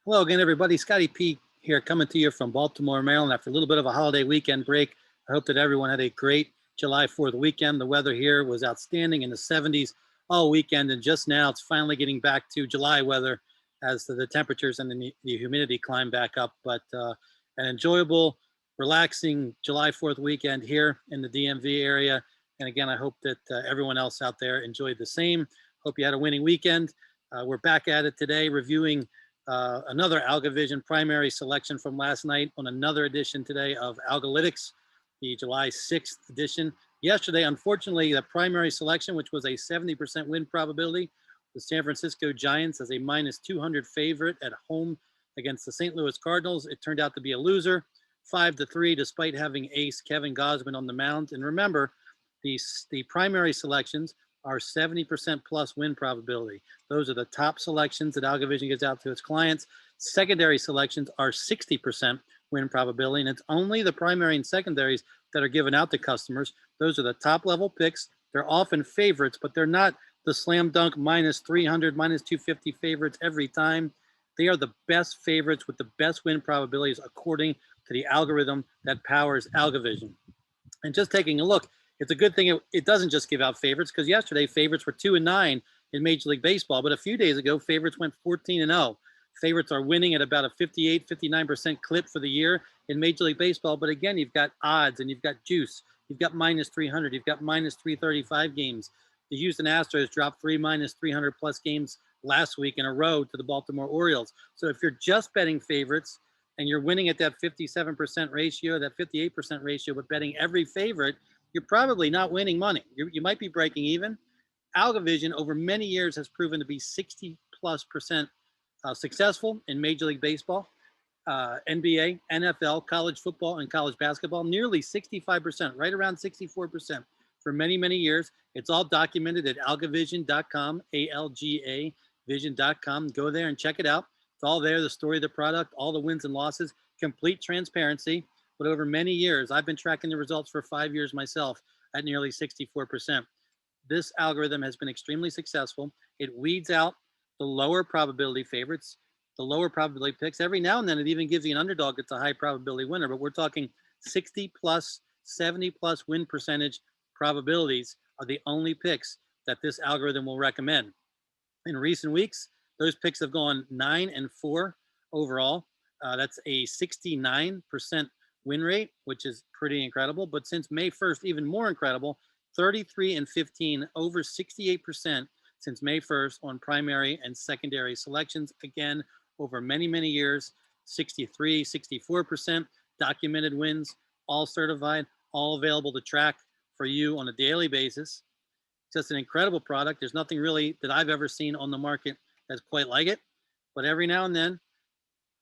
Hello again, everybody. Scotty P here, coming to you from Baltimore, Maryland. After a little bit of a holiday weekend break, I hope that everyone had a great July 4th weekend. The weather here was outstanding in the 70s all weekend, and just now it's finally getting back to July weather as the temperatures and the humidity climb back up. But an enjoyable, relaxing July 4th weekend here in the DMV area. And again, I hope that everyone else out there enjoyed the same. Hope you had a winning weekend. We're back at it today, reviewing another AlgaVision Primary Selection from last night on another edition today of Algalytics, the July 6th edition. Yesterday, unfortunately, the Primary Selection, which was a 70% win probability, the San Francisco Giants as a minus 200 favorite at home against the St. Louis Cardinals. It turned out to be a loser, 5-3, despite having ace Kevin Gausman on the mound. And remember, the primary selections are 70% plus win probability. Those are the top selections that AlgaVision gives out to its clients. Secondary selections are 60% win probability, and it's only the primary and secondaries that are given out to customers. Those are the top level picks. They're often favorites, but they're not the slam dunk minus 300, minus 250 favorites every time. They are the best favorites with the best win probabilities according to the algorithm that powers AlgaVision. And just taking a look, it's a good thing it doesn't just give out favorites, because yesterday favorites were 2-9 in Major League Baseball, but a few days ago favorites went 14-0. Favorites are winning at about a 58-59% clip for the year in Major League Baseball. But again, you've got odds and you've got juice. You've got minus 300. You've got minus 335 games. The Houston Astros dropped 3 minus 300 plus games last week in a row to the Baltimore Orioles. So if you're just betting favorites and you're winning at that 57% ratio, that 58% ratio, but betting every favorite, you're probably not winning money. You might be breaking even. AlgaVision over many years has proven to be 60+% successful in Major League Baseball, NBA, NFL, college football, and college basketball. Nearly 65%, right around 64% for many, many years. It's all documented at algavision.com, ALGA vision.com. Go there and check it out. It's all there, the story of the product, all the wins and losses, complete transparency. But over many years, I've been tracking the results for 5 years myself at nearly 64%. This algorithm has been extremely successful. It weeds out the lower probability favorites, the lower probability picks. Every now and then, it even gives you an underdog that's a high probability winner. But we're talking 60+, 70+ win percentage probabilities are the only picks that this algorithm will recommend. In recent weeks, those picks have gone 9-4 overall. That's a 69% win rate, which is pretty incredible. But since May 1st, even more incredible, 33-15, over 68% since May 1st on primary and secondary selections. Again, over many, many years, 63, 64% documented wins, all certified, all available to track for you on a daily basis. Just an incredible product. There's nothing really that I've ever seen on the market that's quite like it. But every now and then,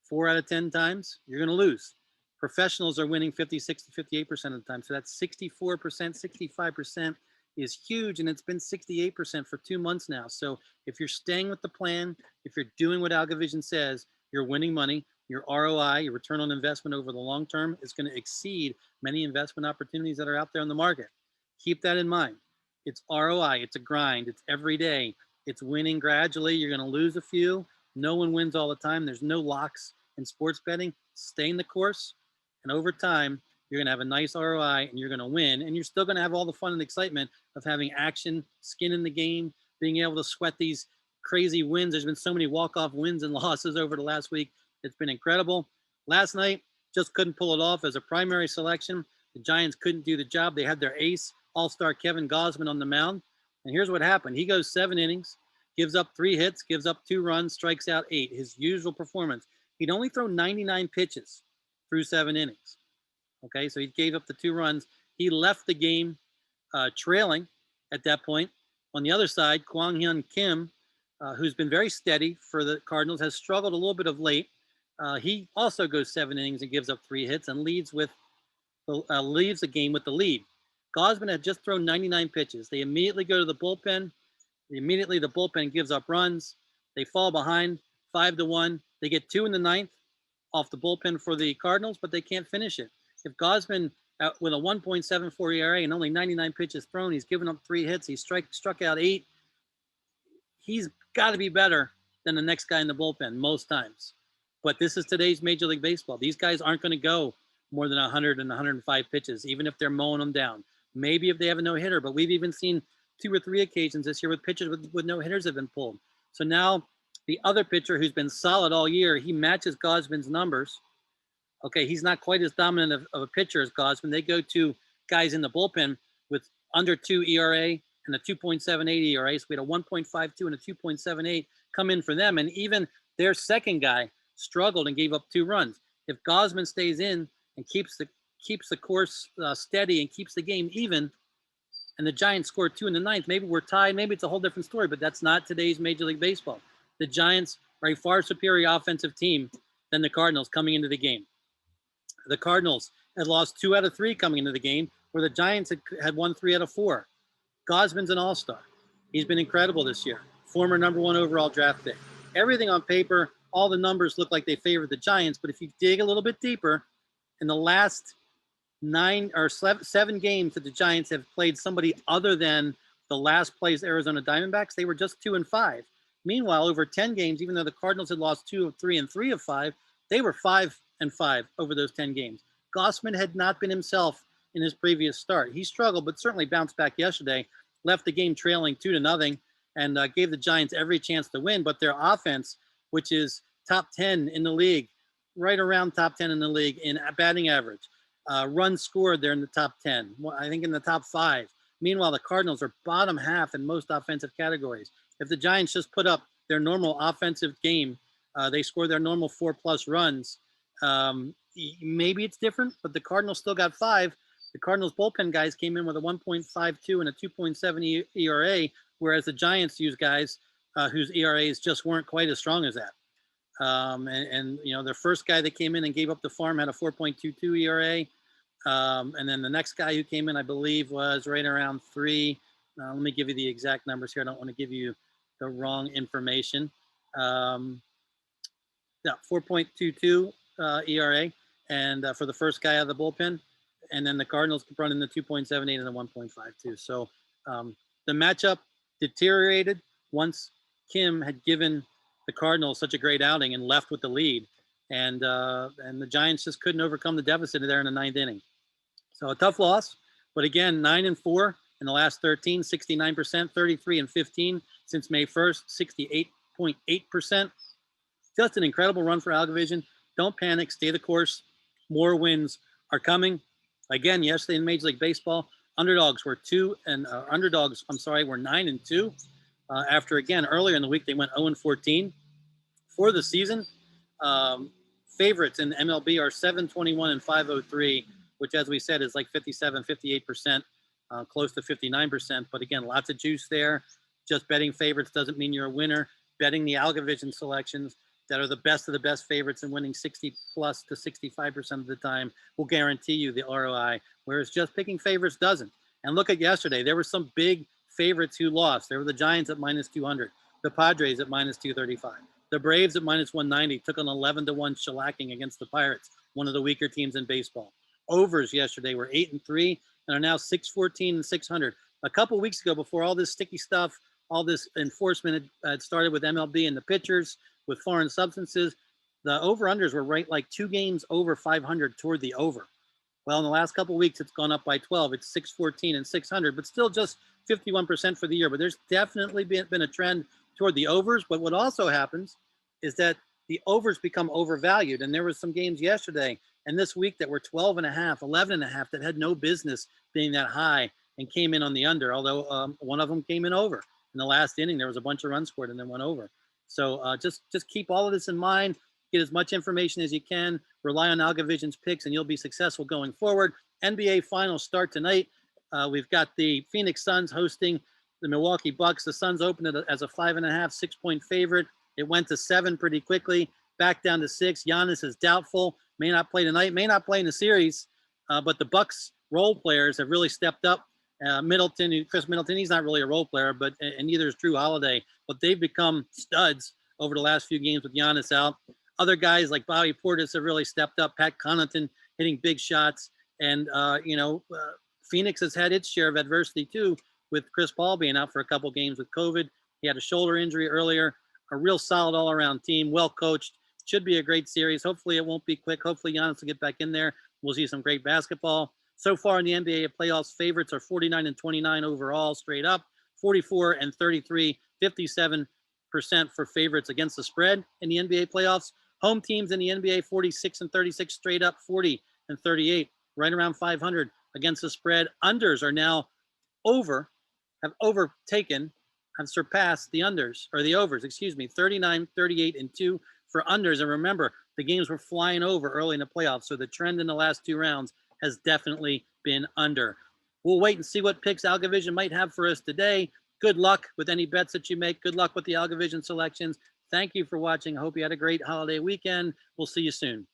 4 out of 10 times, you're going to lose. Professionals are winning 56-58% of the time. So that's 64%, 65% is huge. And it's been 68% for 2 months now. So if you're staying with the plan, if you're doing what AlgaVision says, you're winning money. Your ROI, your return on investment over the long term, is going to exceed many investment opportunities that are out there in the market. Keep that in mind. It's ROI. It's a grind. It's every day. It's winning gradually. You're going to lose a few. No one wins all the time. There's no locks in sports betting. Stay in the course. And over time, you're going to have a nice ROI and you're going to win. And you're still going to have all the fun and excitement of having action, skin in the game, being able to sweat these crazy wins. There's been so many walk-off wins and losses over the last week. It's been incredible. Last night, just couldn't pull it off as a primary selection. The Giants couldn't do the job. They had their ace, all-star Kevin Gausman on the mound. And here's what happened. He goes 7 innings, gives up 3 hits, gives up 2 runs, strikes out 8. His usual performance. He'd only throw 99 pitches through 7 innings. Okay, so he gave up the 2 runs. He left the game trailing at that point. On the other side, Kwang-Hyun Kim, who's been very steady for the Cardinals, has struggled a little bit of late. He also goes 7 innings and gives up 3 hits and leaves the game with the lead. Gausman had just thrown 99 pitches. They immediately go to the bullpen. Immediately the bullpen gives up runs. They fall behind 5-1. They get 2 in the 9th off the bullpen for the Cardinals, but they can't finish it. If Gausman, with a 1.74 ERA and only 99 pitches thrown, he's given up 3 hits, he struck out 8, he's got to be better than the next guy in the bullpen most times. But this is today's Major League Baseball. These guys aren't going to go more than 100 and 105 pitches, even if they're mowing them down. Maybe if they have a no-hitter, but we've even seen 2 or 3 occasions this year with pitchers with no-hitters have been pulled. So now the other pitcher who's been solid all year, he matches Gausman's numbers. Okay, he's not quite as dominant of a pitcher as Gausman. They go to guys in the bullpen with under 2 ERA and a 2.78 ERA. So we had a 1.52 and a 2.78 come in for them. And even their second guy struggled and gave up 2 runs. If Gausman stays in and keeps the course steady and keeps the game even, and the Giants scored 2 in the 9th, maybe we're tied. Maybe it's a whole different story, but that's not today's Major League Baseball. The Giants are a far superior offensive team than the Cardinals coming into the game. The Cardinals had lost 2 out of 3 coming into the game, where the Giants had won 3 out of 4. Gausman's an all-star. He's been incredible this year. Former #1 overall draft pick. Everything on paper, all the numbers look like they favored the Giants, but if you dig a little bit deeper, in the last 9 or 7 games that the Giants have played somebody other than the last place Arizona Diamondbacks, they were just 2 and 5. Meanwhile, over 10 games, even though the Cardinals had lost 2 of 3 and 3 of 5, they were 5 and 5 over those 10 games. Gausman had not been himself in his previous start. He struggled, but certainly bounced back yesterday, left the game trailing 2-0, and gave the Giants every chance to win. But their offense, which is top 10 in the league, right around top 10 in the league in batting average, runs scored, they're in the top 10. I think in the top 5. Meanwhile, the Cardinals are bottom half in most offensive categories. If the Giants just put up their normal offensive game, they score their normal 4+ runs, maybe it's different, but the Cardinals still got 5. The Cardinals bullpen guys came in with a 1.52 and a 2.7 ERA, whereas the Giants use guys whose ERAs just weren't quite as strong as that. And you know, their first guy that came in and gave up the farm had a 4.22 ERA. And then the next guy who came in, I believe, was right around 3. Let me give you the exact numbers here. I don't want to give you the wrong information. Yeah, 4.22 ERA, and for the first guy out of the bullpen. And then the Cardinals run in the 2.78 and the 1.52. So the matchup deteriorated once Kim had given the Cardinals such a great outing and left with the lead. And the Giants just couldn't overcome the deficit there in the 9th inning. So a tough loss, but again, 9-4 in the last 13, 69%, 33-15 since May 1st, 68.8%. Just an incredible run for AlgaVision. Don't panic, stay the course. More wins are coming. Again, yesterday in Major League Baseball, underdogs were 9-2 after, again, earlier in the week they went 0-14 for the season. Favorites in MLB are 7-21 and 503, which, as we said, is like 57, 58%, close to 59%. But again, lots of juice there. Just betting favorites doesn't mean you're a winner. Betting the AlgaVision selections that are the best of the best favorites and winning 60+ to 65% of the time will guarantee you the ROI, whereas just picking favorites doesn't. And look at yesterday. There were some big favorites who lost. There were the Giants at -200, the Padres at -235, the Braves at -190, took an 11-1 shellacking against the Pirates, one of the weaker teams in baseball. Overs yesterday were 8-3 and are now 614 and 600. A couple weeks ago, before all this sticky stuff, all this enforcement had started with MLB and the pitchers, with foreign substances, the over-unders were right like 2 games over 500 toward the over. Well, in the last couple of weeks, it's gone up by 12. It's 614 and 600, but still just 51% for the year. But there's definitely been a trend toward the overs. But what also happens is that the overs become overvalued. And there were some games yesterday and this week that were 12.5, 11.5 that had no business being that high and came in on the under, although one of them came in over. In the last inning, there was a bunch of runs scored and then went over. So just keep all of this in mind. Get as much information as you can. Rely on AlgaVision's picks, and you'll be successful going forward. NBA Finals start tonight. We've got the Phoenix Suns hosting the Milwaukee Bucks. The Suns opened as a 5.5, 6-point favorite. It went to 7 pretty quickly, back down to 6. Giannis is doubtful. May not play tonight. May not play in the series. But the Bucks role players have really stepped up. Chris Middleton, he's not really a role player, and neither is Drew Holiday. But they've become studs over the last few games with Giannis out. Other guys like Bobby Portis have really stepped up. Pat Connaughton hitting big shots. And, Phoenix has had its share of adversity, too, with Chris Paul being out for a couple games with COVID. He had a shoulder injury earlier. A real solid all-around team, well coached. Should be a great series. Hopefully it won't be quick. Hopefully Giannis will get back in there. We'll see some great basketball. So far in the NBA playoffs, favorites are 49-29 overall, straight up, 44-33, 57% for favorites against the spread in the NBA playoffs. Home teams in the NBA, 46-36 straight up, 40-38, right around 500 against the spread. Unders are now have surpassed the unders, or the overs, 39, 38, and 2 for unders. And remember, the games were flying over early in the playoffs, so the trend in the last 2 rounds has definitely been under. We'll wait and see what picks AlgaVision might have for us today. Good luck with any bets that you make. Good luck with the AlgaVision selections. Thank you for watching. I hope you had a great holiday weekend. We'll see you soon.